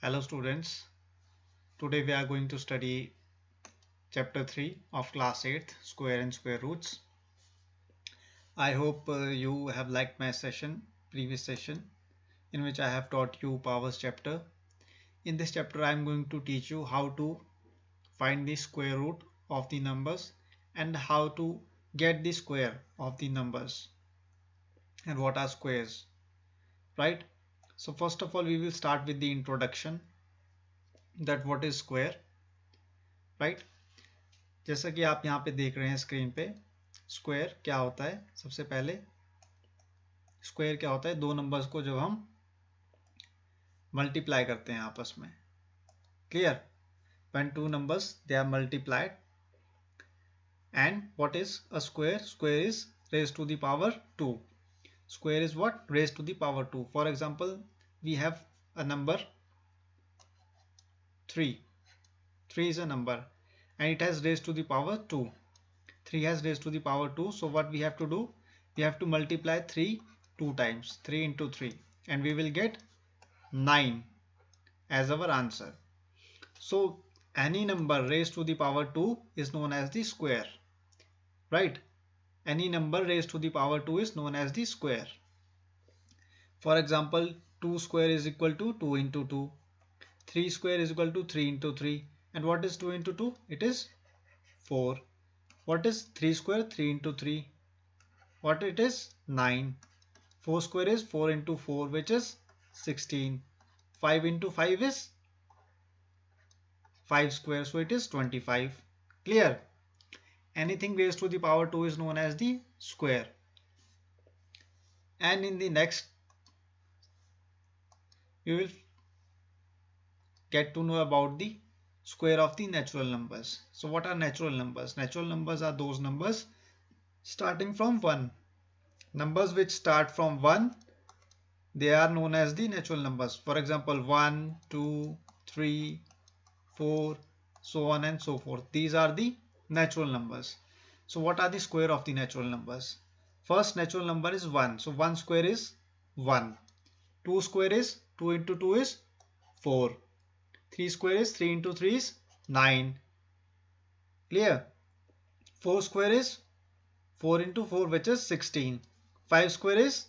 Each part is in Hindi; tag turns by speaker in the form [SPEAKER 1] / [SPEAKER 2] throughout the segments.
[SPEAKER 1] Hello students, today we are going to study chapter 3 of class 8 square and square roots. I hope you have liked my previous session in which I have taught you powers chapter. In this chapter I am going to teach you how to find the square root of the numbers and how to get the square of the numbers and what are squares, right? So first of all we will start with the introduction that what is square, right? जैसा कि आप यहाँ पे देख रहे हैं स्क्रीन पे स्क्वायर क्या होता है। सबसे पहले स्क्वायर क्या होता है, दो नंबर्स को जब हम मल्टीप्लाई करते हैं आपस में। Clear? When two numbers they are multiplied and what is a square? Square is raise to the power 2. Square is what? Raise to the power 2. For example we have a number 3. 3 is a number and it has raised to the power 2. 3 has raised to the power 2. So what we have to do? We have to multiply 3 2 times. 3 into 3 and we will get 9 as our answer. So any number raised to the power 2 is known as the square. Right? Any number raised to the power 2 is known as the square. For example, 2 square is equal to 2 into 2. 3 square is equal to 3 into 3. And what is 2 into 2? It is 4. What is 3 square? 3 into 3. What it is? 9. 4 square is 4 into 4, which is 16. 5 into 5 is 5 square, so it is 25. Clear? Anything raised to the power 2 is known as the square. And in the next, we will get to know about the square of the natural numbers. So what are natural numbers? Natural numbers are those numbers starting from 1. Numbers which start from 1, they are known as the natural numbers. For example, 1, 2, 3, 4, so on and so forth. These are the natural numbers. So what are the square of the natural numbers? First natural number is 1. So 1 square is 1. 2 square is 2 into 2 is 4. 3 square is 3 into 3 is 9. Clear? 4 square is 4 into 4, which is 16. 5 square is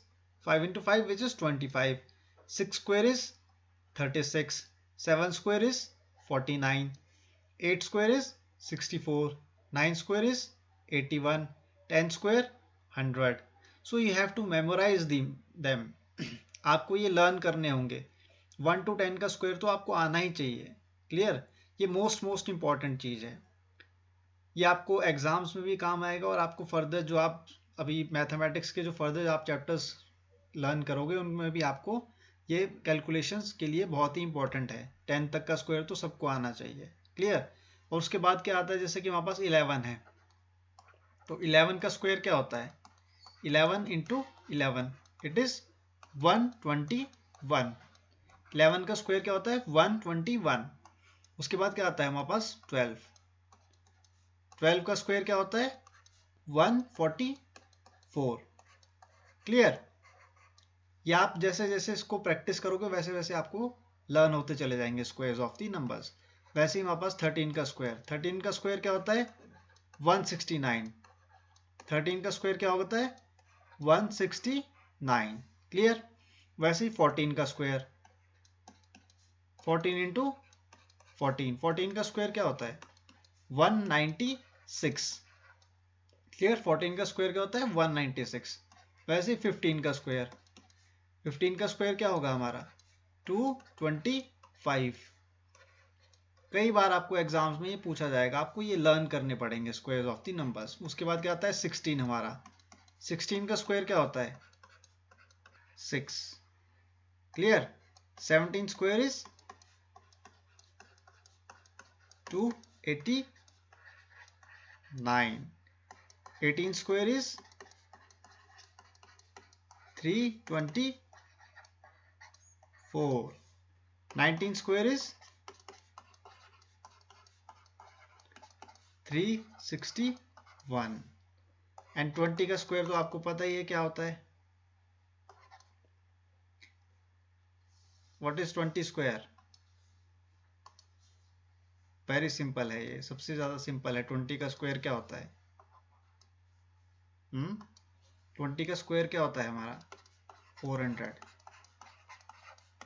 [SPEAKER 1] 5 into 5, which is 25. 6 square is 36. 7 square is 49. 8 square is 64. 9 square is 81. 10 square 100. So you have to memorize them. आपको ये लर्न करने होंगे. 1 to 10 का स्क्वायर तो आपको आना ही चाहिए. क्लियर? ये मोस्ट इंपॉर्टेंट चीज़ है. ये आपको एग्जाम्स में भी काम आएगा और आपको फर्दर जो आप अभी मैथमेटिक्स के जो फर्दर आप चैप्टर्स लर्न करोगे उनमें भी आपको ये कैलकुलेशंस के लिए बहुत ही इंपॉर्टेंट है. 10 तक का स्क्वायर तो सबको आना चाहिए. क्लियर? और उसके बाद क्या आता है, जैसे कि हमारे पास 11 है तो 11 का स्क्वायर क्या होता है? 11 इंटू 11 इट इज 121. 11 का स्क्वायर क्या होता है? 121. उसके बाद क्या आता है हमारे पास? 12. 12 का स्क्वायर क्या होता है? 144. क्लियर? या आप जैसे जैसे इसको प्रैक्टिस करोगे वैसे वैसे आपको लर्न होते चले जाएंगे स्क्वायर्स ऑफ द नंबर्स. वैसे ही हमारे पास 13 का स्क्वायर. 13 का स्क्वायर क्या होता है? 169. 13 का स्क्वायर क्या होता है? 169. क्लियर? वैसे ही 14 का स्क्वायर. 14 इंटू 14. 14 का स्क्वायर क्या होता है? 196. क्लियर? 14 का स्क्वायर क्या होता है? 196. वैसे 15 का स्क्वायर. 15 का स्क्वायर क्या होगा हमारा? 225. कई बार आपको एग्जाम्स में ये पूछा जाएगा, आपको ये लर्न करने पड़ेंगे स्क्वायर्स ऑफ द नंबर्स. उसके बाद क्या आता है? 16 हमारा. 16 का स्क्वायर क्या होता है? 6. Clear? 17 square is 289. 18 square is 324. 19 square is 361. And 20 का स्क्वायर तो आपको पता ही है क्या होता है. What is 20 square? Very simple है, ये सबसे ज़्यादा सिंपल है। 20 का स्क्वायर क्या होता है? 20 का स्क्वायर क्या होता है हमारा? 400।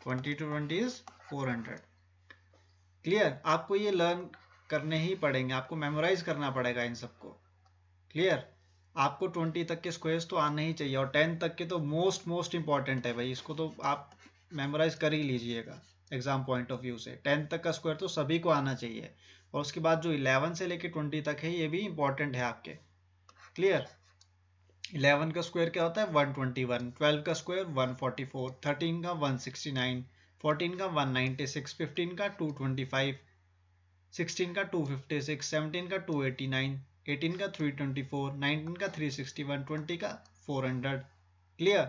[SPEAKER 1] 20 to 20 इज 400। क्लियर? आपको ये लर्न करने ही पड़ेंगे, आपको मेमोराइज करना पड़ेगा इन सबको। क्लियर? आपको 20 तक के स्क्वायर्स तो आने ही चाहिए, और 10 तक के तो मोस्ट इंपॉर्टेंट है भाई, इसको तो आप मेमोराइज कर ही लीजिएगा एग्जाम पॉइंट ऑफ व्यू से। 10 तक का स्क्वायर तो सभी को आना चाहिए, और उसके बाद जो 11 से लेके 20 तक है ये भी इंपॉर्टेंट है आपके। क्लियर? 11 का स्क्वायर क्या होता है? 121। 12 का स्क्वायर 144। 13 का 169। 14 का 196। 15 का 225। 16 का 256। 17 का 289। 18 का 324। 19 का 361। 20 का 400। क्लियर?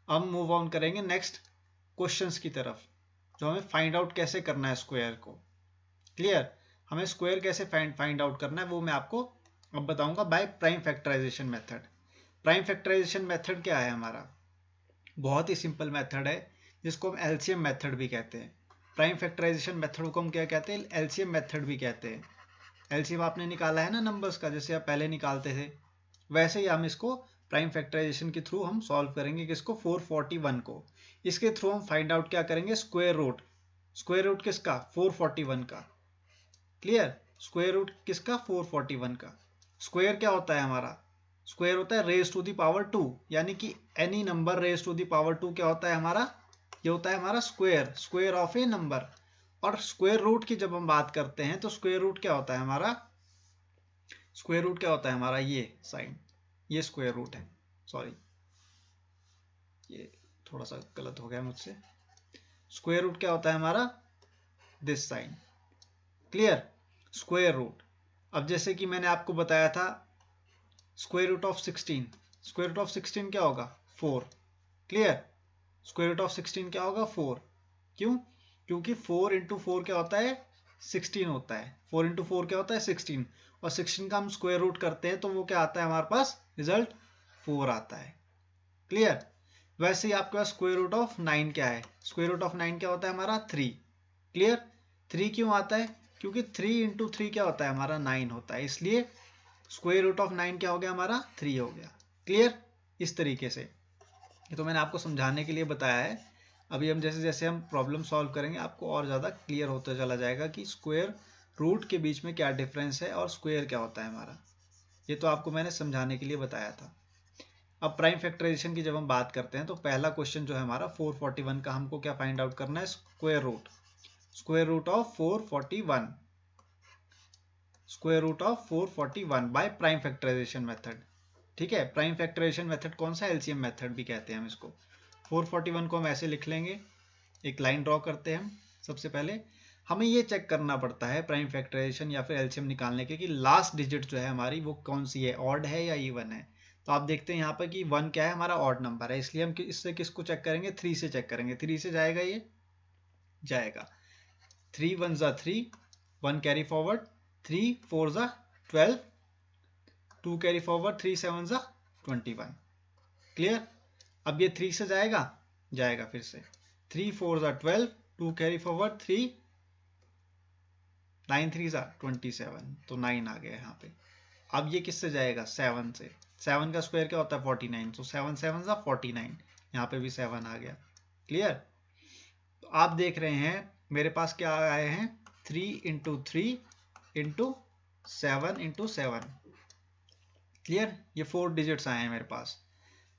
[SPEAKER 1] अब मूव ऑन करेंगे नेक्स्ट क्वेश्चंस की तरफ, जो हमें फाइंड आउट कैसे करना है स्क्वायर को। क्लियर? हमें स्क्वायर कैसे फाइंड आउट करना है वो मैं आपको अब बताऊंगा by prime factorisation method. Prime factorisation method क्या है हमारा? बहुत ही सिंपल मेथड है, जिसको हम एलसीएम मेथड भी कहते हैं। प्राइम फैक्टराइजेशन मेथड को हम क्या कहते हैं? एलसीएम मेथड भी कहते हैं। एलसीएम आपने निकाला है ना नंबर्स का, जैसे आप पहले निकालते थे, वैसे ही हम इसको प्राइम फैक्टराइजेशन के थ्रू हम सॉल्व करेंगे। किसको? 441 को। इसके थ्रू हम फाइंड आउट क्या करेंगे? Square root. स्क्वायर रूट किसका? 441 का। क्लियर? स्क्वायर रूट किसका? 441 का। स्क्वायर क्या होता है हमारा? स्क्वायर होता है रेज टू द पावर 2, यानी कि any number raise to the power 2 क्या होता है हमारा? ये होता है हमारा square, square of a number. और स्क्वायर रूट की जब हम बात करते हैं तो स्क्वायर रूट क्या होता है हमारा? स्क्वायर रूट क्या होता है हमारा? ये साइन, ये स्क्वायर रूट है। सॉरी, ये थोड़ा सा गलत हो गया मुझसे। स्क्वायर रूट क्या होता है हमारा? This sign. Clear? Square root. अब जैसे कि मैंने आपको बताया था square root of 16, square root of 16 क्या होगा? 4। क्लियर? स्क्वायर रूट ऑफ 16 क्या होगा? 4। क्यों? क्योंकि 4 इंटू 4 क्या होता है? 16 होता है। 4 इंटू 4 क्या होता है? 16। और 16 का हम स्क्वायर रूट करते हैं तो वो क्या आता है हमारे पास? रिजल्ट 4 आता है। क्लियर? वैसे ही आपके पास स्क्वायर रूट ऑफ 9 क्या है? स्क्वायर रूट ऑफ 9 क्या होता है हमारा? 3। क्लियर? 3 क्यों आता है? क्योंकि 3 इंटू 3 क्या होता है हमारा? 9 होता है, इसलिए स्क्वायर रूट ऑफ 9 क्या हो गया हमारा? 3 हो गया। क्लियर? इस तरीके से, ये तो मैंने आपको समझाने के लिए बताया है। अभी हम जैसे जैसे हम प्रॉब्लम सॉल्व करेंगे आपको और ज़्यादा क्लियर होता चला जाएगा कि स्क्वायर रूट के बीच में क्या डिफरेंस है और स्क्वायर क्या होता है हमारा। ये तो आपको मैंने समझाने के लिए बताया था। अब प्राइम फैक्टराइजेशन की जब हम बात करते हैं तो पहला क्वेश्चन जो है हमारा 441 का, हमको क्या फाइंड आउट करना है? Square root. Square root of 441, square root of 441 by prime factorisation method. ठीक है? प्राइम फैक्टराइजेशन मेथड कौन सा? एलसीएम मेथड भी कहते हैं हम इसको। 441 को हम ऐसे लिख लेंगे, एक लाइन ड्रॉ करते हैं हम। सबसे पहले हमें ये चेक करना पड़ता है प्राइम फैक्टराइजेशन या फिर एलसीएम निकालने के कि लास्ट डिजिट जो है हमारी वो कौन सी है, ऑड है या इवन है। तो आप देखते हैं यहाँ पर कि 1 क्या है हमारा? ऑड नंबर है, इसलिए हम इससे किसको चेक करेंगे? 3 से चेक करेंगे। 3 से जाएगा, ये जाएगा। 3 1 जा 3, 1 कैरी फॉरवर्ड, 3 4 जा 12, 2 कैरी फॉरवर्ड, 3 7 जा 21। क्लियर? अब ये 3 से जाएगा, जाएगा फिर से। 3 4 जा 12, 2 कैरी फॉरवर्ड, 3 9 3 जा 27, तो 9 आ गया यहाँ पे। अब ये किससे जाएगा? 7 से। 7 का स्क्वायर क्या होता है? 49, तो 7 7 जा 49, यहाँ पे भी 7 आ गया। क्लियर? तो आप देख रहे हैं मेरे पास क्या आए हैं? 3 इंटू 3 इंटू 7 इंटू 7। क्लियर? ये 4 डिजिट्स आए हैं मेरे पास।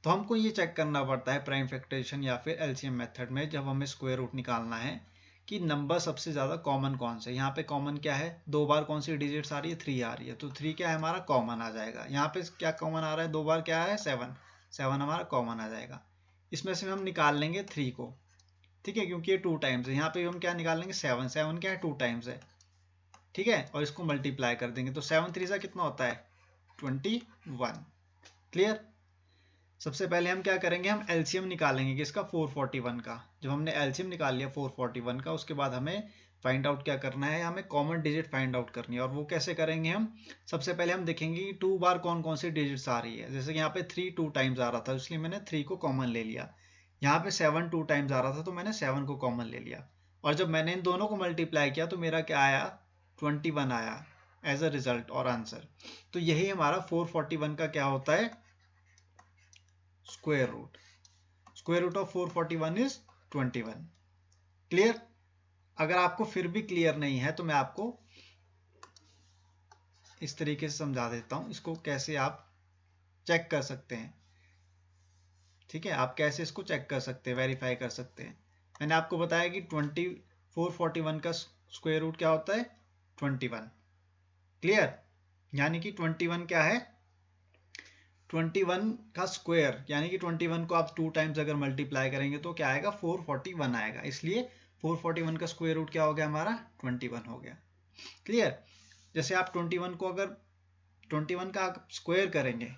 [SPEAKER 1] तो हमको ये चेक करना पड़ता है प्राइम फैक्टराइजेशन या फिर एलसीएम मेथड में, जब हमें स्क्वायर रूट निकालना है, कि नंबर सबसे ज़्यादा कॉमन कौन से। यहाँ पे कॉमन क्या है? 2 बार कौन सी डिजिट्स आ रही है? 3 आ रही है, तो 3 क्या है हमारा? कॉमन आ जाएगा। यहाँ पे क्या कॉमन आ रहा है? 2 बार क्या है? 7, 7 हमारा कॉमन आ जाएगा। इसमें से हम निकाल लेंगे 3 को। ठीक है? क्योंकि ये 2 टाइम्स है, यहाँ पे हम क्या निकाल लेंगे? 7, 7 क्या है? 2 टाइम्स है। ठीक है? और इसको मल्टीप्लाई कर देंगे, तो 7 3 कितना होता है? 21। क्लियर? सबसे पहले हम क्या करेंगे? हम एलसीएम निकालेंगे किसका? 441 का। जब हमने एलसीएम निकाल लिया 441 का, उसके बाद हमें फाइंड आउट क्या करना है? हमें कॉमन डिजिट फाइंड आउट करनी है। और वो कैसे करेंगे हम? सबसे पहले हम देखेंगे कि 2 बार कौन कौन सी डिजिट्स आ रही है। जैसे कि यहाँ पे 3 2 टाइम्स आ रहा था, इसलिए मैंने 3 को कॉमन ले लिया। यहाँ पे 7 2 टाइम्स आ रहा था, तो मैंने 7 को कॉमन ले लिया। और जब मैंने इन दोनों को मल्टीप्लाई किया तो मेरा क्या आया? 441 आया एज अ रिजल्ट और आंसर। तो यही हमारा 441 का क्या होता है, square root. Square root of 441 is 21। Clear? अगर आपको फिर भी क्लियर नहीं है तो मैं आपको इस तरीके से समझा देता हूं, इसको कैसे आप चेक कर सकते हैं। ठीक है, आप कैसे इसको चेक कर सकते हैं, वेरीफाई कर सकते हैं। मैंने आपको बताया कि 441 का स्क्वायर रूट क्या होता है, 21। क्लियर? यानी कि 21 क्या है, 21 का स्क्वायर, यानी कि 21 को आप 2 टाइम्स अगर मल्टीप्लाई करेंगे तो क्या आएगा, 441 आएगा। इसलिए 441 का स्क्वायर रूट क्या हो गया हमारा, 21 हो गया। क्लियर? जैसे आप 21 को अगर 21 का स्क्वायर करेंगे,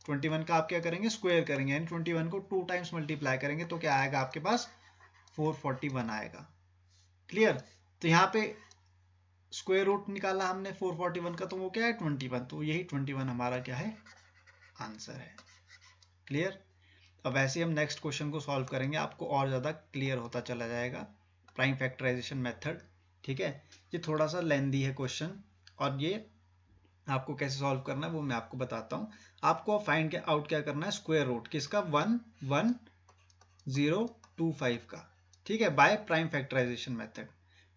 [SPEAKER 1] 21 का आप क्या करेंगे, स्क्वायर करेंगे, यानी 21 को 2 टाइम्स मल्टीप्लाई करेंगे तो क्या आएगा आपके पास, 441 आएगा। क्लियर? तो यहाँ पे स्क्वायर रूट निकाला हमने 441 का, तो वो क्या है, 21। तो यही 21 हमारा क्या है, आंसर है। क्लियर? अब वैसे हम नेक्स्ट क्वेश्चन को सॉल्व करेंगे, आपको और ज़्यादा क्लियर होता चला जाएगा। Prime factorisation method. ठीक है, ये थोड़ा सा लेंदी है क्वेश्चन, और ये आपको कैसे सॉल्व करना है वो मैं आपको बताता हूँ। आपको फाइंड आउट क्या करना है, स्क्वायर रूट किसका, 11025 का। ठीक है, by prime factorisation method.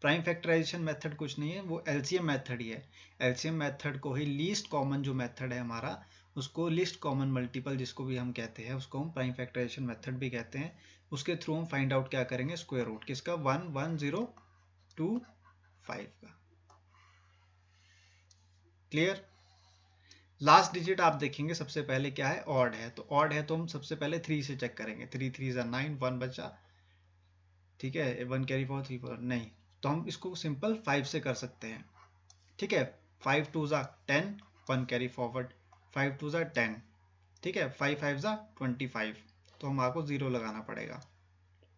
[SPEAKER 1] Prime factorisation method कुछ नहीं है, वो एलसीएम मेथड ही है। एलसीएम मेथड को ही लीस्ट कॉमन जो मेथड है हमारा, उसको लीस्ट कॉमन मल्टीपल जिसको भी हम कहते हैं, उसको हम प्राइम फैक्टराइजेशन मेथड भी कहते हैं। उसके थ्रू हम फाइंड आउट क्या करेंगे, स्क्वायर रूट किसका, 11025 का। क्लियर? लास्ट डिजिट आप देखेंगे सबसे पहले क्या है, ऑड है। तो ऑड है तो हम सबसे पहले 3 से चेक करेंगे, 3 3 9, 1 बचा। ठीक है, 1 कैरी फॉर 3 4 नहीं, तो हम इसको सिंपल 5 से कर सकते हैं। ठीक है, 5 2 10, 1 कैरी फॉरवर्ड, 5 2 10। ठीक है, 5 5 25, तो हम आपको 0 लगाना पड़ेगा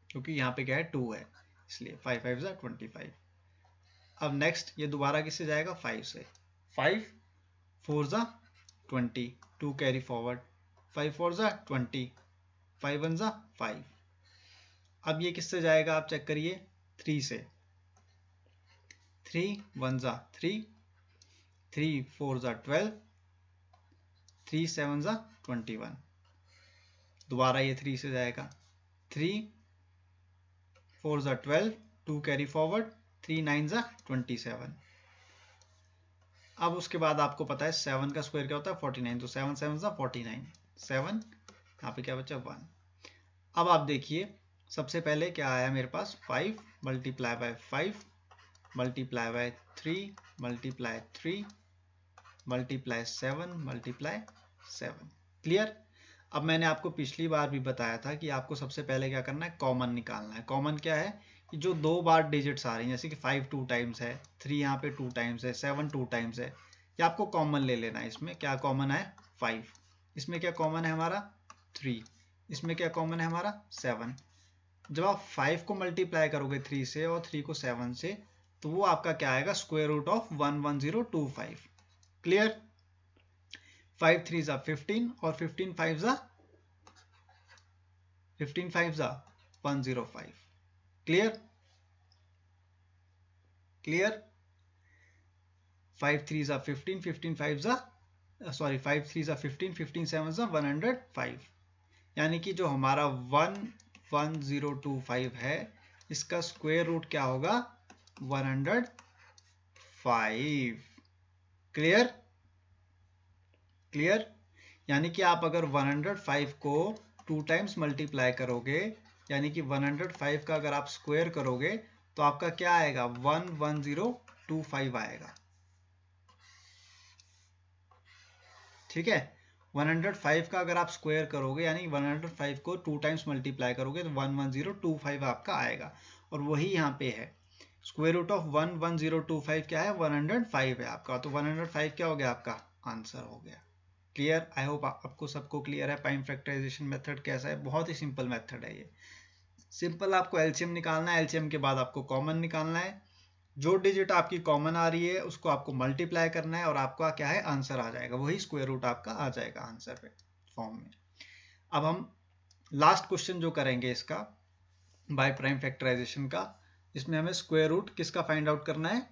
[SPEAKER 1] क्योंकि यहाँ पे क्या है, 2 है, इसलिए 5 5 25। अब नेक्स्ट ये दोबारा किससे जाएगा, 5 से। 5 4 20, 2 कैरी फॉरवर्ड, 5 4 20, 5 1 5। अब ये किससे जाएगा आप चेक करिए, 3 से। 3 1 3, 3 4 12, 3 7 21। दोबारा ये 3 से जाएगा, 3 4 12, 2 कैरी फॉरवर्ड, 3 9 27। अब उसके बाद आपको पता है 7 का स्क्वायर क्या होता है, 49। तो 7 7 49, 7 यहाँ पे क्या बचा, 1। अब आप देखिए सबसे पहले क्या आया मेरे पास, 5 multiply by 5 multiply by 3 multiply 3 multiply 7 multiply 7। Clear? अब मैंने आपको पिछली बार भी बताया था कि आपको सबसे पहले क्या करना है, कॉमन निकालना है। कॉमन क्या है कि जो 2 बार डिजिट्स आ रही हैं, जैसे कि 5 2 टाइम्स है, 3 यहाँ पे 2 टाइम्स है, 7 2 टाइम्स है, ये आपको कॉमन ले लेना है। इसमें क्या कॉमन है, 5। इसमें क्या कॉमन है हमारा, 3। इसमें क्या कॉमन है हमारा, 7। जब आप 5 को मल्टीप्लाई करोगे 3 से और 3 को 7 से, तो वो आपका क्या आएगा, स्क्वायर रूट ऑफ 11025। क्लियर? 5 3 15 और 15 5 105। क्लियर? क्लियर? 5 3 15, 15 5 सॉरी 5 3 15, 15 7 105। यानी कि जो हमारा 11025 है, इसका स्क्वायर रूट क्या होगा, 105। क्लियर? क्लियर? यानी कि आप अगर 105 को 2 टाइम्स मल्टीप्लाई करोगे, यानी कि 105 का अगर आप स्क्वायर करोगे तो आपका क्या आएगा, 11025 आएगा। ठीक है, 105 का अगर आप स्क्वायर करोगे, यानी 105 को 2 टाइम्स मल्टीप्लाई करोगे तो 11025 आपका आएगा। और वही यहाँ पे है, स्क्वायर रूट ऑफ 11025 क्या है, 105 है आपका। तो 105 क्या हो गया, आपका आंसर हो गया। क्लियर? आई होप आपको सबको क्लियर है प्राइम फैक्टराइजेशन मेथड कैसा है। बहुत ही सिंपल मेथड है ये। सिंपल आपको एलसीएम निकालना है, एलसीएम के बाद आपको कॉमन निकालना है। जो डिजिट आपकी कॉमन आ रही है उसको आपको मल्टीप्लाई करना है और आपका क्या है, आंसर आ जाएगा, वही स्क्वायर रूट आपका आ जाएगा आंसर पे फॉर्म में। अब हम लास्ट क्वेश्चन जो करेंगे इसका बाय प्राइम फैक्टराइजेशन का, इसमें हमें स्क्वायर रूट किसका फाइंड आउट करना है,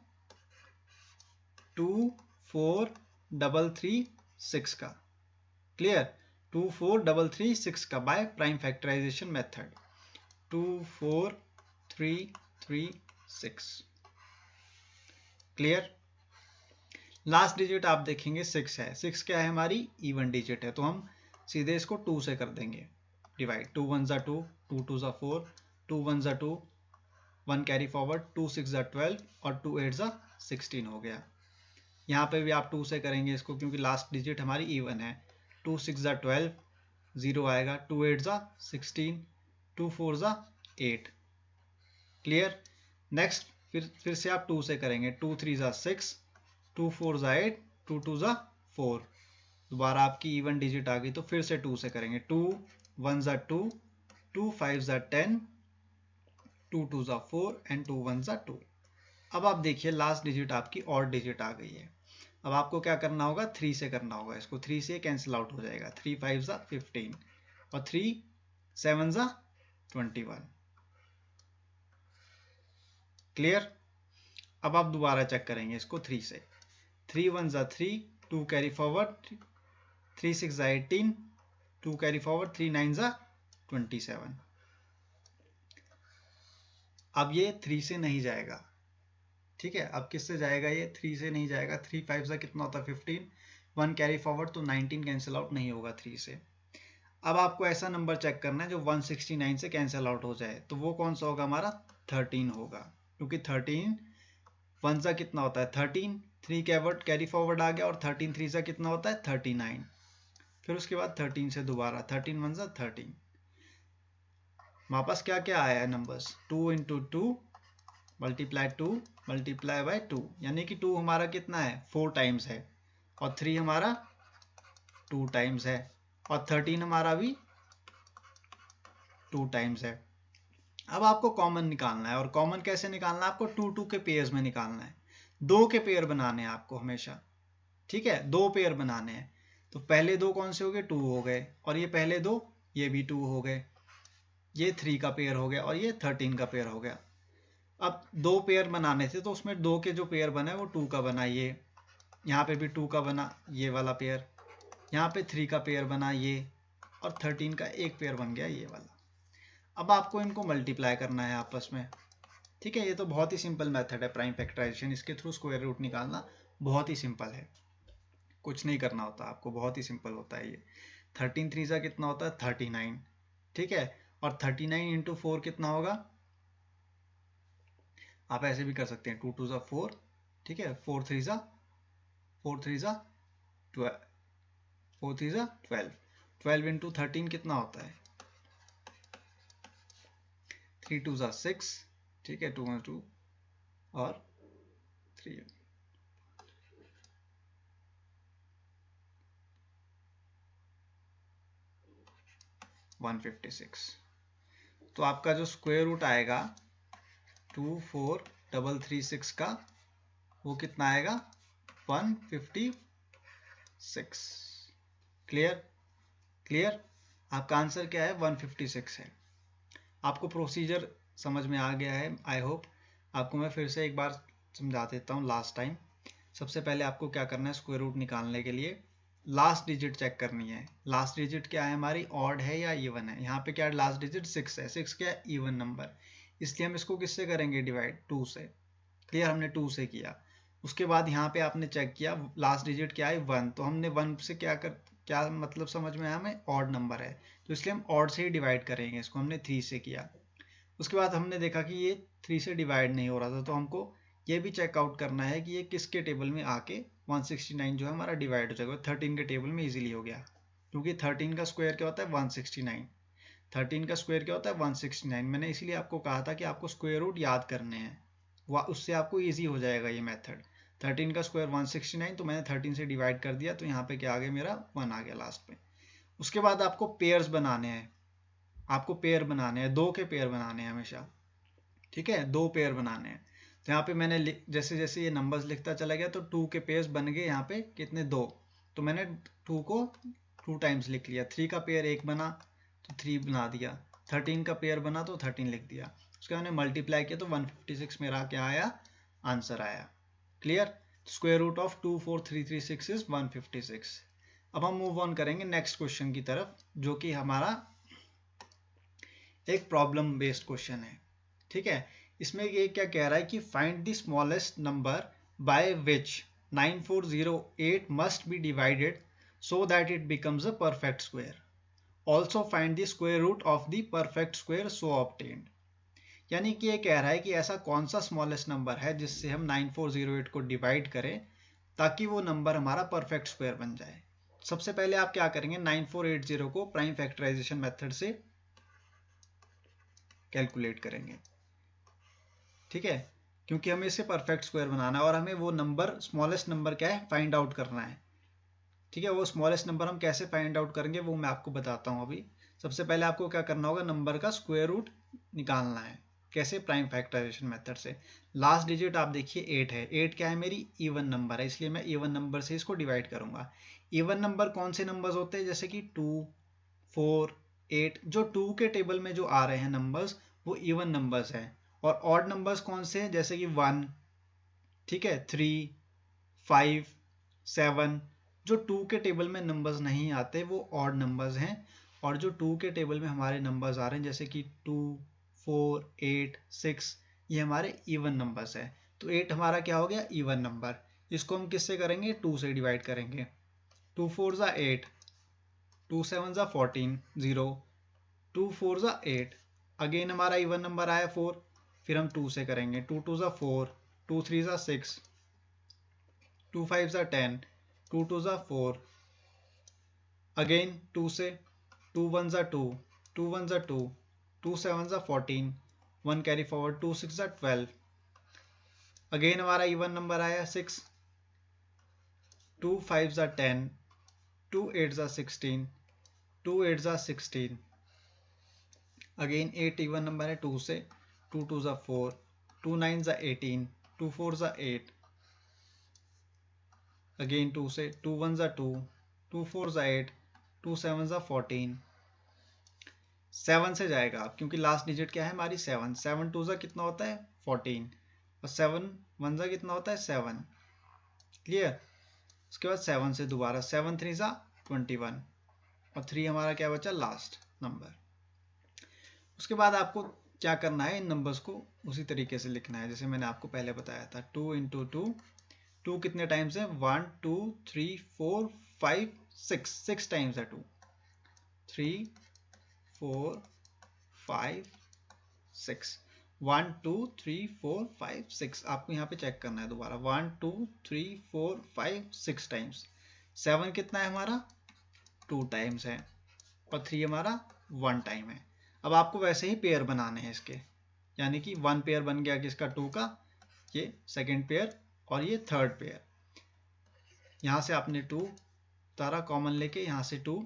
[SPEAKER 1] 24336 का। क्लियर, 24336 का by prime factorisation method, 24336। Clear. Last digit आप देखेंगे 6 है, 6 क्या है हमारी इवन डिजिट है, तो हम सीधे इसको 2 से कर देंगे डिवाइड। 2 1 ज़ा 2, 2 2 ज़ा 4, 2 1 ज़ा 2, 1 कैरी फॉरवर्ड, 2 6 ज़ा 12 और 2 8 ज़ा 16 हो गया। यहाँ पे भी आप 2 से करेंगे इसको क्योंकि लास्ट डिजिट हमारी इवन है। 2 6 ज़ा 12, 0 आएगा, 2 8 ज़ा 16, 2 4 ज़ा 8। क्लियर। नेक्स्ट फिर से आप 2 से करेंगे, 2 3 ज़ा 6, 2 4 ज़ा 8, 2 2 ज़ा 4। दोबारा आपकी इवन डिजिट आ गई तो फिर से 2 से करेंगे, 2 1 ज़ा 2, 2 5 ज़ा 10, 2 2 ज़ा 4 एंड 2 1 ज़ा 2। अब आप देखिए लास्ट डिजिट आपकी ऑड डिजिट आ गई है। अब आपको क्या करना होगा, 3 से करना होगा इसको, 3 से कैंसिल आउट हो जाएगा, 3 5 ज़ा 15 और 3 7 ज़ा 21। क्लियर। अब आप दोबारा चेक करेंगे इसको 3 से, 3 1 ज़ा 3, 2 कैरी फॉरवर्ड, 3 6 ज़ा 18, 2 कैरी फॉरवर्ड, 3 9 ज़ा 27। अब ये 3 से नहीं जाएगा, ठीक है। अब किससे जाएगा, ये 3 से नहीं जाएगा, 3 5 ज़ा कितना होता है 15, 1 कैरी फॉरवर्ड तो 19 कैंसिल आउट नहीं होगा 3 से। अब आपको ऐसा नंबर चेक करना है जो 169 से कैंसिल आउट हो जाए, तो वो कौन सा होगा हमारा, 13 होगा, क्योंकि 13 1 ज़ा कितना होता है 13, 3 कैरी फॉरवर्ड आ गया और 13 3 ज़ा कितना होता है 39। फिर उसके बाद 13 से दोबारा 13 1 ज़ा 13। वापस क्या क्या आया है numbers, 2 into 2 multiply 2 multiply by 2, यानी कि 2 हमारा कितना है 4 टाइम्स है और 3 हमारा 2 टाइम्स है और 13 हमारा भी 2 टाइम्स है। अब आपको कॉमन निकालना है, और कॉमन कैसे निकालना है, आपको 2 2 के पेयर्स में निकालना है, 2 के पेयर बनाने हैं आपको हमेशा, ठीक है, 2 पेयर बनाने हैं। तो पहले 2 कौन से हो गए, 2 हो गए, और ये पहले 2 ये भी 2 हो गए, ये 3 का पेयर हो गया और ये 13 का पेयर हो गया। अब 2 पेयर बनाने थे तो उसमें 2 के जो पेयर बना है वो 2 का बना, ये यहाँ पे भी 2 का बना ये वाला पेयर, यहाँ पे 3 का पेयर बना ये, और 13 का एक पेयर बन गया ये वाला। अब आपको इनको मल्टीप्लाई करना है आपस में, ठीक है। ये तो बहुत ही सिंपल मेथड है प्राइम फैक्टराइजेशन, इसके थ्रू स्क्वायर रूट निकालना बहुत ही सिंपल है, कुछ नहीं करना होता आपको, बहुत ही सिंपल होता है ये। 13 3 ज़ा कितना होता है 39, ठीक है, और 39 इंटू 4 कितना होगा, आप ऐसे भी कर सकते हैं, 2 2 ज़ा 4, ठीक है, 4 3 ज़ा 12, 4 3 ज़ा 12, 12 इंटू 13 कितना होता है 3 2 ज़ा 6, ठीक है, 2 2 और 3 156। तो आपका जो स्क्वायर रूट आएगा 24336 का वो कितना आएगा 156। क्लियर। क्लियर, आपका आंसर क्या है 156 है। आपको प्रोसीजर समझ में आ गया है आई होप। आपको मैं फिर से एक बार समझा देता हूँ लास्ट टाइम। सबसे पहले आपको क्या करना है, स्क्वायर रूट निकालने के लिए लास्ट डिजिट चेक करनी है। लास्ट डिजिट क्या है हमारी, ऑड है या इवन है। यहाँ पे क्या लास्ट डिजिट 6 है, 6 क्या है इवन नंबर, इसलिए हम इसको किससे करेंगे डिवाइड 2 से। क्लियर, हमने 2 से किया। उसके बाद यहाँ पे आपने चेक किया लास्ट डिजिट क्या है 1, तो हमने 1 से क्या मतलब समझ में आया हमें, ऑड नंबर है, तो इसलिए हम ऑड से ही डिवाइड करेंगे इसको। हमने 3 से किया। उसके बाद हमने देखा कि ये 3 से डिवाइड नहीं हो रहा था, तो हमको ये भी चेकआउट करना है कि ये किसके टेबल में आके 169 जो है हमारा डिवाइड हो जाएगा। 13 के टेबल में इजीली हो गया, क्योंकि 13 का स्क्वायर क्या होता है 169, 13 का स्क्वायर क्या होता है 169। मैंने इसीलिए आपको कहा था कि आपको स्क्वायर रूट याद करने हैं, उससे आपको ईजी हो जाएगा ये मेथड। 13 का स्क्वायर 169, तो मैंने 13 से डिवाइड कर दिया, तो यहाँ पे क्या आ गया मेरा 1 आ गया लास्ट में। उसके बाद आपको पेयर्स बनाने हैं, आपको पेयर बनाने हैं, 2 के पेयर बनाने हैं हमेशा, ठीक है, 2 पेयर बनाने हैं। तो यहाँ पे मैंने जैसे जैसे ये नंबर्स लिखता चला गया तो 2 के पेयर्स बन गए यहाँ पे कितने 2, तो मैंने 2 को 2 टाइम्स लिख लिया। 3 का पेयर 1 बना तो 3 बना दिया, 13 का पेयर बना तो 13 लिख दिया। उसके मैंने मल्टीप्लाई किया तो 156 मेरा क्या आया, आंसर आया। Clear. Square root of 24336 is 156। अब हम मूव ऑन करेंगे नेक्स्ट क्वेश्चन की तरफ, जो कि हमारा एक प्रॉब्लम बेस्ड क्वेश्चन है। ठीक है, इसमें ये क्या कह रहा है कि find the smallest number by which 9408 must be divided so that it becomes a perfect square. Also find the square root of the perfect square so obtained. यानी कि ये कह रहा है कि ऐसा कौन सा स्मॉलेस्ट नंबर है जिससे हम 9408 को डिवाइड करें ताकि वो नंबर हमारा परफेक्ट स्क्वायर बन जाए। सबसे पहले आप क्या करेंगे, 9480 को प्राइम फैक्टराइजेशन मेथड से कैलकुलेट करेंगे। ठीक है, क्योंकि हमें इसे परफेक्ट स्क्वायर बनाना है और हमें वो नंबर स्मॉलेस्ट नंबर क्या है फाइंड आउट करना है। ठीक है, वो स्मॉलेस्ट नंबर हम कैसे फाइंड आउट करेंगे वो मैं आपको बताता हूँ अभी। सबसे पहले आपको क्या करना होगा, नंबर का स्क्वायर रूट निकालना है। कैसे, प्राइम फैक्टराइजेशन मेथड से। लास्ट डिजिट आप देखिए 8 है, 8 क्या है, मेरी इवन नंबर है, इसलिए मैं इवन नंबर से इसको डिवाइड करूंगा। इवन नंबर कौन से नंबर्स होते हैं, जैसे कि 2, 4, 8, जो 2 के टेबल में जो आ रहे हैं नंबर्स वो इवन नंबर्स हैं। और ऑड नंबर्स कौन से हैं, जैसे कि 1, ठीक है, 3, 5, 7। जो 2 के टेबल में नंबर्स नहीं आते वो ऑड नंबर्स हैं, और जो 2 के टेबल में हमारे नंबर्स आ रहे हैं जैसे कि 2, 4, 8, 6, ये हमारे इवन नंबर्स है। तो 8 हमारा क्या हो गया, इवन नंबर। इसको हम किससे करेंगे, 2 से डिवाइड करेंगे। 2 4 ज़ा 8, 2 7 ज़ा 14, 0, 2 4 ज़ा 8। अगेन हमारा इवन नंबर आया 4, फिर हम 2 से करेंगे। 2 2 ज़ा 4, 2 3 ज़ा 6, 2 5 ज़ा 10, 2 2 ज़ा 4, अगेन 2 से, 2 1 ज़ा 2, 2 1 ज़ा 2, 2 7 ज़ा 14, 1 कैरी फॉरवर्ड, 2 6 ज़ा 12। अगेन हमारा इवन नंबर आया 6, 2 5 ज़ा 10, 2 8 ज़ा 16, 2 8 ज़ा 16। अगेन 8 इवन नंबर है 2 से, 2 2 ज़ा 4, 2 9 ज़ा 18, 2 4 ज़ा 8। अगेन 2 से, 2 1 ज़ा 2, 2 4 ज़ा 8, 2 7 ज़ा 14। 7 से जाएगा आप, क्योंकि लास्ट डिजिट क्या है हमारी 7। 7 2 ज़ा कितना होता है 14, और 7 1 ज़ा कितना होता है 7। क्लियर। उसके बाद 7 से दोबारा, 7 3 ज़ा 21, और 3 हमारा क्या बचा, लास्ट नंबर। उसके बाद आपको क्या करना है, इन नंबर्स को उसी तरीके से लिखना है जैसे मैंने आपको पहले बताया था। 2 इंटू 2, 2 कितने टाइम्स है, 1 2 3 4 5 6, 6 टाइम्स है 2, 3 4 5 6, 1 2 3 4 5 6। आपको यहाँ पे चेक करना है दोबारा, 1 2 3 4 5 6 टाइम्स। 7 कितना है हमारा, 2 टाइम्स है, और 3 हमारा 1 टाइम है। अब आपको वैसे ही पेयर बनाने हैं इसके, यानी कि 1 पेयर बन गया किसका, 2 का, ये सेकेंड पेयर और ये थर्ड पेयर। यहाँ से आपने 2 उतारा कॉमन लेके, यहाँ से 2,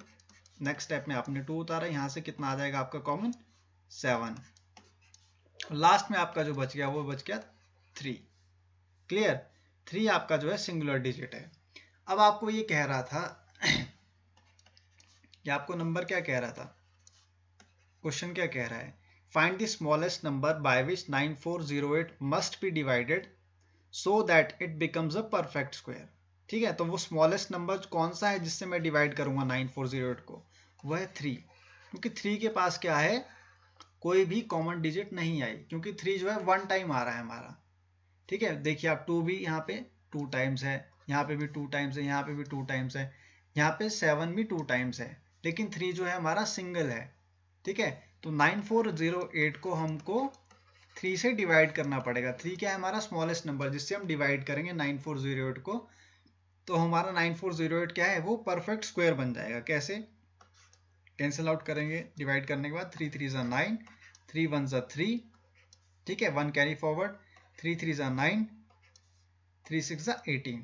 [SPEAKER 1] नेक्स्ट स्टेप में आपने 2 उतारा, यहाँ से कितना आ जाएगा आपका कॉमन, 7। लास्ट में आपका जो बच गया वो बच गया 3। क्लियर। 3 आपका जो है सिंगुलर डिजिट है। अब आपको ये कह रहा था कि आपको नंबर क्या कह रहा था, क्वेश्चन क्या कह रहा है, find the smallest number by which 9408 must be divided so that it becomes a perfect square. ठीक है, तो वो स्मॉलेस्ट नंबर कौन सा है जिससे मैं डिवाइड करूंगा 9408 को, वो है 3। क्योंकि 3 के पास क्या है, कोई भी कॉमन डिजिट नहीं आई, क्योंकि 3 जो है 1 टाइम आ रहा है हमारा। ठीक है, देखिए आप 2 भी यहाँ पे 2 टाइम्स है, यहाँ पे भी 2 टाइम्स है, यहाँ पे भी 2 टाइम्स है, यहाँ पे 7 भी 2 टाइम्स है, लेकिन 3 जो है हमारा सिंगल है। ठीक है, तो 9408 को हमको 3 से डिवाइड करना पड़ेगा। 3 क्या है हमारा स्मॉलेस्ट नंबर जिससे हम डिवाइड करेंगे 9408 को, तो हमारा 9408 क्या है, वो परफेक्ट स्क्वायर बन जाएगा। कैसे, कैंसिल आउट करेंगे डिवाइड करने के बाद, 3 3 ज़ा 9, 3 1 ज़ा 3, ठीक है, 1 कैरी फॉरवर्ड, 3 3 ज़ा 9, 3 6 ज़ा 18।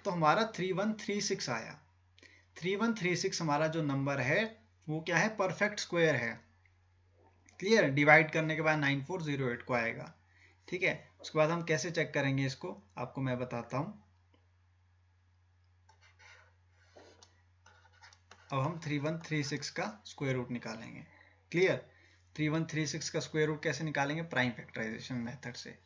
[SPEAKER 1] तो हमारा 3136 आया। 3136 हमारा जो नंबर है वो क्या है, परफेक्ट स्क्वायर है। क्लियर, डिवाइड करने के बाद 9408 को आएगा। ठीक है, उसके बाद हम कैसे चेक करेंगे इसको, आपको मैं बताता हूं। अब हम 3136 का स्क्वायर रूट निकालेंगे। क्लियर, 3136 का स्क्वायर रूट कैसे निकालेंगे, प्राइम फैक्टराइजेशन मेथड से।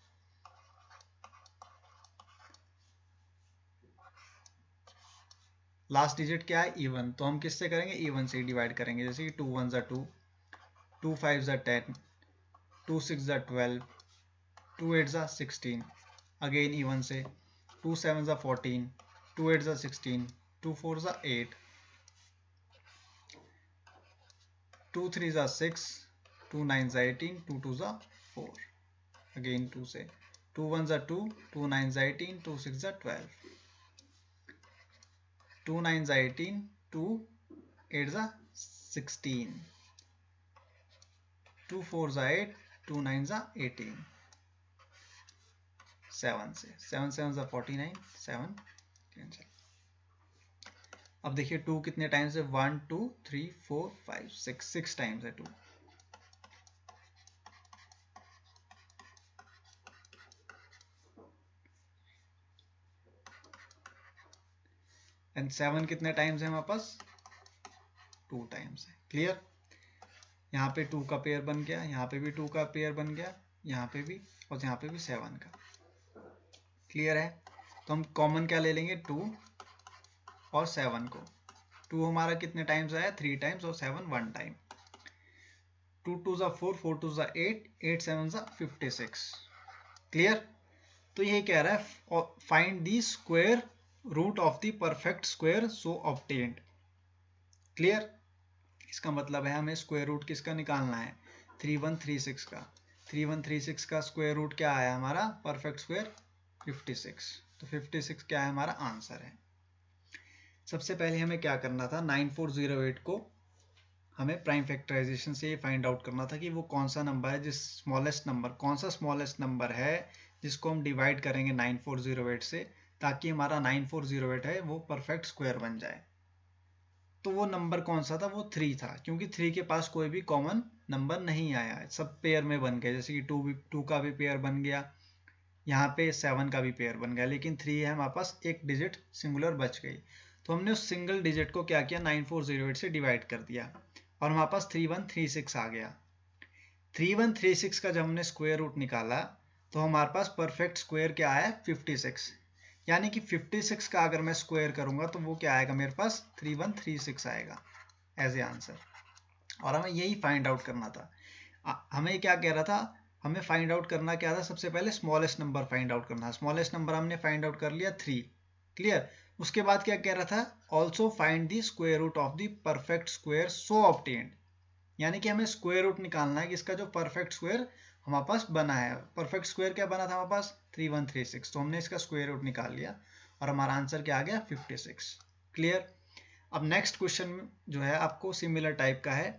[SPEAKER 1] लास्ट डिजिट क्या है इवन, तो हम किससे करेंगे इवन से डिवाइड करेंगे, जैसे कि 2 1 ज़ा 2, 2 5 ज़ा 10, 2 6 ज़ा 12, 2 8 ज़ा 16, अगेन इवन से 2 7 ज़ा 14, 2 8 ज़ा 16, 2 4 ज़ा 8, 2 3 ज़ा 6, 2 9 ज़ा 18, 2 2 ज़ा 4, अगेन 2 से 2 1 ज़ा 2, 2 9 ज़ा 18, 2 6 ज़ा 12, 2 9 ज़ा 18, 2 8 ज़ा 16, 2 4 ज़ा 8, 2 9 ज़ा 18, 7 से 7 7 ज़ा 49, 7 कैंसिल। अब देखिए 2 कितने टाइम्स है, 1 2 3 4 5 6, 6 टाइम्स है 2। एंड 7 कितने टाइम्स है हमारे पास, 2 टाइम्स है। क्लियर, यहाँ पे 2 का पेयर बन गया, यहाँ पे भी 2 का पेयर बन गया, यहाँ पे भी, और यहाँ पे भी 7 का। क्लियर है, तो हम कॉमन क्या ले लेंगे, 2 और 7 को। 2 हमारा कितने टाइम्स आया, 3 टाइम्स, और 7 1 टाइम। 2 2 ज़ा 4, 4 2 ज़ा 8, 8 7 ज़ा 56। क्लियर, तो ये कह रहा है find the square root of the perfect square so obtained. Clear, इसका मतलब है हमें स्क्वायर रूट किसका निकालना है, 3136 का। 3136 का स्क्वायर रूट क्या आया हमारा, परफेक्ट स्क्वायर 56। तो 56 क्या है हमारा आंसर है। सबसे पहले हमें क्या करना था, 9408 को हमें प्राइम फैक्टराइजेशन से ये फाइंड आउट करना था कि वो कौन सा नंबर है, जिस स्मॉलेस्ट नंबर, कौन सा स्मॉलेस्ट नंबर है जिसको हम डिवाइड करेंगे 9408 से, ताकि हमारा 9408 है वो परफेक्ट स्क्वायर बन जाए। तो वो नंबर कौन सा था, वो 3 था, क्योंकि 3 के पास कोई भी कॉमन नंबर नहीं आया है, सब पेयर में बन गए, जैसे कि 2 का भी पेयर बन गया, यहाँ पे 7 का भी पेयर बन गया, लेकिन 3 है हमारे पास, एक डिजिट सिंगुलर बच गई। तो हमने उस सिंगल डिजिट को क्या किया, 9408 से डिवाइड कर दिया, और हमारे पास 3136 आ गया। 3136 का जब हमने स्क्वायर रूट निकाला तो हमारे पास परफेक्ट स्क्वायर क्या आया, 56। यानी कि 56 का अगर मैं स्क्वायर करूंगा तो वो क्या आएगा मेरे पास, 3136 आएगा एज ए आंसर। और हमें यही फाइंड आउट करना था। हमें क्या कह रहा था, हमें फाइंड आउट करना क्या था, सबसे पहले स्मॉलेस्ट नंबर फाइंड आउट करना। स्मॉलेस्ट नंबर हमने फाइंड आउट कर लिया 3। क्लियर, उसके बाद क्या कह रहा था, also find the square root of the perfect square so obtained. यानी कि हमें स्क्वायर रूट निकालना है कि इसका जो परफेक्ट स्क्वायर हमारे पास बना है। परफेक्ट स्क्वायर क्या बना था हमारे पास, 3136, तो हमने इसका स्क्वायर रूट निकाल लिया और हमारा आंसर क्या आ गया, 56। क्लियर, अब नेक्स्ट क्वेश्चन जो है आपको सिमिलर टाइप का है,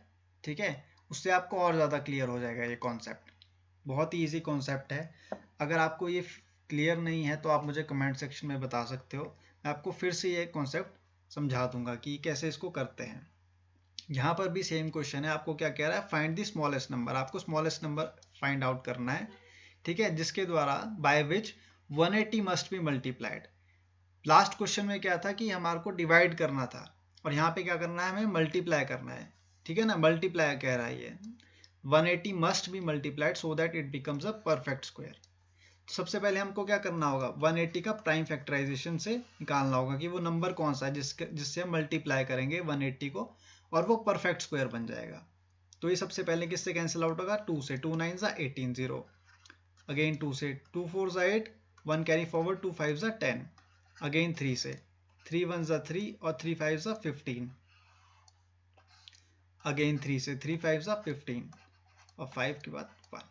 [SPEAKER 1] ठीक है, उससे आपको और ज़्यादा क्लियर हो जाएगा ये कॉन्सेप्ट। बहुत ही ईजी कॉन्सेप्ट है। अगर आपको ये क्लियर नहीं है तो आप मुझे कमेंट सेक्शन में बता सकते हो, मैं आपको फिर से ये कॉन्सेप्ट समझा दूंगा कि कैसे इसको करते हैं। यहाँ पर भी सेम क्वेश्चन है, आपको क्या कह रहा है, फाइंड द स्मॉलेस्ट नंबर। आपको स्मॉलेस्ट नंबर फाइंड आउट करना है, ठीक है, जिसके द्वारा by which 180 must be multiplied. Last question में क्या था कि हमारे को डिवाइड करना था, और यहाँ पे क्या करना है, हमें मल्टीप्लाई करना है, ठीक है ना, मल्टीप्लाई कह रहा है ये, 180 must be multiplied so that it becomes a perfect square. तो सबसे पहले हमको क्या करना होगा, 180 का प्राइम फैक्टराइजेशन से निकालना होगा कि वो नंबर कौन सा है जिससे हम मल्टीप्लाई करेंगे 180 को और वो परफेक्ट स्क्वायर बन जाएगा। तो ये सबसे पहले किससे कैंसिल आउट होगा, 2 से, 2 9 ज़ा 18, 0, अगेन 2 से, 2 4 ज़ा 8, 1 कैरी फॉरवर्ड, 2 5 ज़ा 10, अगेन 3 से, 3 1 ज़ा 3 और 3 5 ज़ा 15, अगेन 3 से, 3 5 ज़ा 15 और 5 के बाद 1।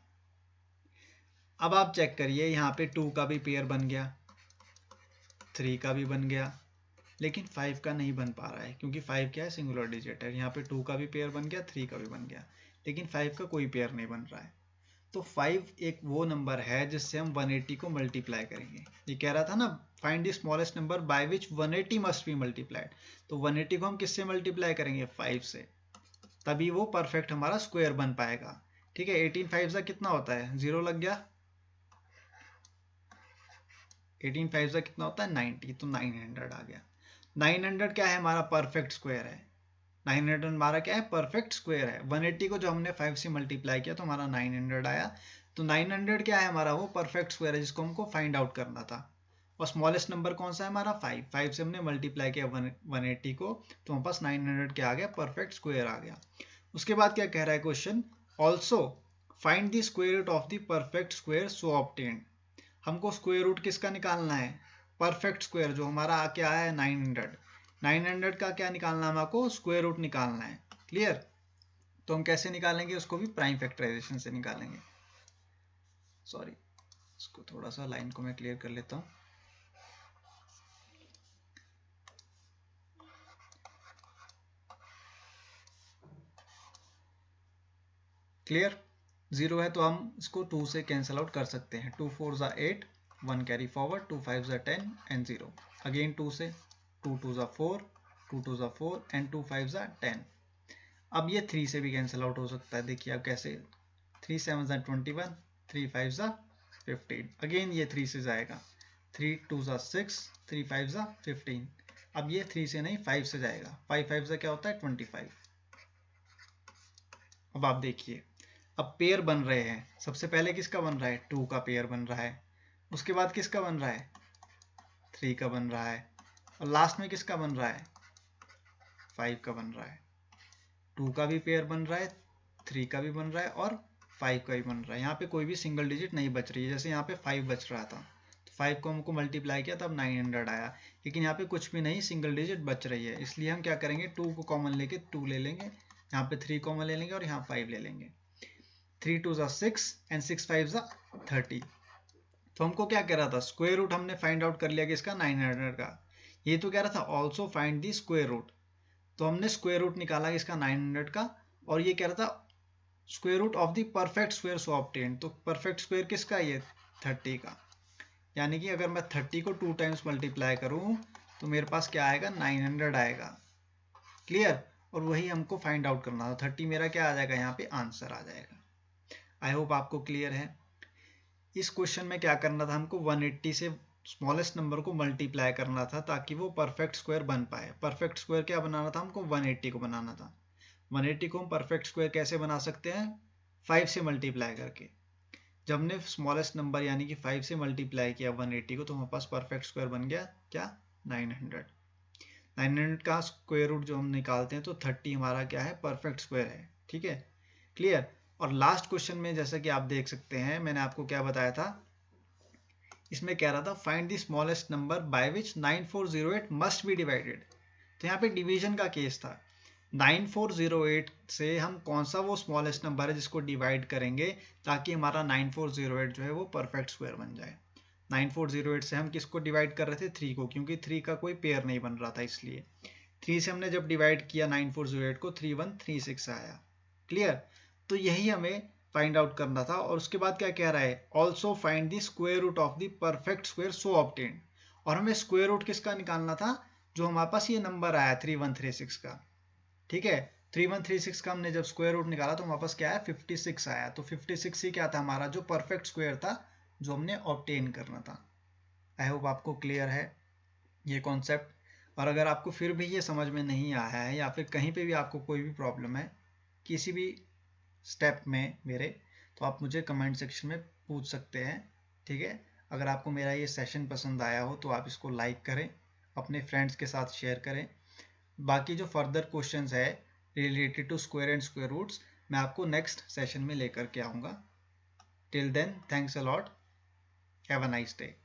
[SPEAKER 1] अब आप चेक करिए, यहाँ पे 2 का भी पेयर बन गया, 3 का भी बन गया, लेकिन 5 का नहीं बन पा रहा है, क्योंकि 5 क्या है, सिंगुलर डिजिट है। यहाँ पे 2 का भी पेयर बन गया, 3 का भी बन गया, लेकिन 5 का कोई पेयर नहीं बन रहा है। तो 5 एक वो नंबर है जिससे हम 180 को मल्टीप्लाई करेंगे। ये कह रहा था ना, find the smallest number by which 180 must be multiplied. तो 180 को हम किससे मल्टीप्लाई करेंगे, 5 से, तभी वो परफेक्ट हमारा स्क्वायर बन पाएगा। ठीक है, 18 5 सा कितना होता है, 0 लग गया, 18 5 सा कितना होता है, 90, तो 900 आ गया। 900 क्या है, हमारा परफेक्ट स्क्वायर है। 900 हमारा क्या है, परफेक्ट स्क्वायर है। 180 को जो हमने 5 से मल्टीप्लाई किया तो हमारा 900 आया। तो 900 क्या है हमारा, वो परफेक्ट स्क्वायर है जिसको हमको फाइंड आउट करना था। और स्मॉलेस्ट नंबर कौन सा है हमारा 5, 5 से हमने मल्टीप्लाई किया 180 को, तो हमारे पास 900 क्या आ गया, परफेक्ट स्क्वायर आ गया। उसके बाद क्या कह रहा है question, also find the square root of the perfect square so obtained. हमको स्क्वायर रूट किसका निकालना है, परफेक्ट स्क्वायर जो हमारा क्या है 900, 900 का क्या निकालना है हमको, स्क्वायर रूट निकालना है। क्लियर, तो हम कैसे निकालेंगे उसको भी प्राइम फैक्टराइजेशन से निकालेंगे। सॉरी, इसको थोड़ा सा लाइन को मैं क्लियर कर लेता हूँ। क्लियर, 0 है तो हम इसको 2 से कैंसिल आउट कर सकते हैं। 2 4 ज़ा 8, 1 कैरी फॉरवर्ड, 2 5 ज़ा 10 एंड 0 अगेन 2 से, 2 2 ज़ा 4, 2 2 ज़ा 4 एंड 2 5 ज़ा 10। अब ये 3 से भी कैंसिल आउट हो सकता है, देखिए अब कैसे, 3 7 ज़ा 21, 3 5 ज़ा 15, अगेन ये 3 से जाएगा, 3 2 ज़ा 6, 3 5 ज़ा 15। अब ये 3 से नहीं 5 से जाएगा, 5 5 ज़ा क्या होता है 25। अब आप देखिए, अब पेयर बन रहे हैं, सबसे पहले किसका बन रहा है, 2 का पेयर बन रहा है, उसके बाद किसका बन रहा है, 3 का बन रहा है, और लास्ट में किसका बन रहा है, 5 का बन रहा है। 2 का भी पेयर बन रहा है, 3 का भी बन रहा है और 5 का भी बन रहा है। यहाँ पे कोई भी सिंगल डिजिट नहीं बच रही है, जैसे यहाँ पे 5 बच रहा था, तो 5 को हमको मल्टीप्लाई किया तब 900 आया, लेकिन यहाँ पे कुछ भी नहीं सिंगल डिजिट बच रही है, इसलिए हम क्या करेंगे, 2 को कॉमन लेके 2 ले लेंगे, यहाँ पे 3 कॉमन ले लेंगे और यहाँ 5 ले लेंगे। 3 2 ज़ा 6 एंड 6 5 ज़ा 30। तो हमको क्या कह रहा था, स्क्वायर रूट हमने फाइंड आउट कर लिया कि इसका 900 का। ये तो कह रहा था also find the square root, तो हमने स्क्वायर रूट निकाला इसका 900 का, और ये कह रहा था square root of the perfect square so obtained, तो परफेक्ट स्क्वायर किसका, ये 30 का, यानी कि अगर मैं 30 को 2 टाइम्स मल्टीप्लाई करूं तो मेरे पास क्या आएगा, 900 आएगा। क्लियर, और वही हमको फाइंड आउट करना था, 30 मेरा क्या आ जाएगा, यहाँ पे आंसर आ जाएगा। आई होप आपको क्लियर है। इस क्वेश्चन में क्या करना था हमको, 180 से स्मॉलेस्ट नंबर को मल्टीप्लाई करना था ताकि वो परफेक्ट स्क्वायर बन पाए। परफेक्ट स्क्वायर क्या बनाना था हमको, 180 को बनाना था। 180 को हम परफेक्ट स्क्वायर कैसे बना सकते हैं, 5 से मल्टीप्लाई करके। जब हमने स्मॉलेस्ट नंबर यानी कि 5 से मल्टीप्लाई किया 180 को, तो हमारे पास परफेक्ट स्क्वायर बन गया क्या, 900। 900 का स्क्वायर रूट जो हम निकालते हैं तो 30 हमारा क्या है, परफेक्ट स्क्वायर है। ठीक है, क्लियर। और लास्ट क्वेश्चन में जैसा कि आप देख सकते हैं, मैंने आपको क्या बताया था, इसमें कह रहा था find the smallest number by which 9408 must be divided. तो यहाँ पे डिवीजन का केस था, 9408 से हम कौन सा वो स्मॉलेस्ट नंबर है जिसको डिवाइड करेंगे ताकि हमारा 9408 जो है वो परफेक्ट स्क्वायर बन जाए। 9408 से हम किसको डिवाइड कर रहे थे, 3 को, क्योंकि 3 का कोई पेयर नहीं बन रहा था, इसलिए 3 से हमने जब डिवाइड किया 9408 को, 3136 आया। क्लियर, तो यही हमें फाइंड आउट करना था। और उसके बाद क्या कह रहा है, also find the square root of the perfect square so obtained, और हमें स्क्वायर रूट किसका निकालना था, जो हमारे पास ये नंबर आया 3136 का। ठीक है, 3136 का हमने जब स्क्वायर रूट निकाला तो हमारे पास क्या है, 56 आया। तो 56 ही क्या था हमारा जो परफेक्ट स्क्वायर था जो हमने ऑब्टेन करना था। आई होप आपको क्लियर है ये कॉन्सेप्ट। और अगर आपको फिर भी ये समझ में नहीं आया है या फिर कहीं पे भी आपको कोई भी प्रॉब्लम है किसी भी स्टेप में मेरे, तो आप मुझे कमेंट सेक्शन में पूछ सकते हैं। ठीक है, अगर आपको मेरा ये सेशन पसंद आया हो तो आप इसको लाइक करें, अपने फ्रेंड्स के साथ शेयर करें। बाकी जो फर्दर क्वेश्चंस है related to square and square roots, मैं आपको नेक्स्ट सेशन में लेकर के आऊँगा। Till then, thanks a lot, have a nice day.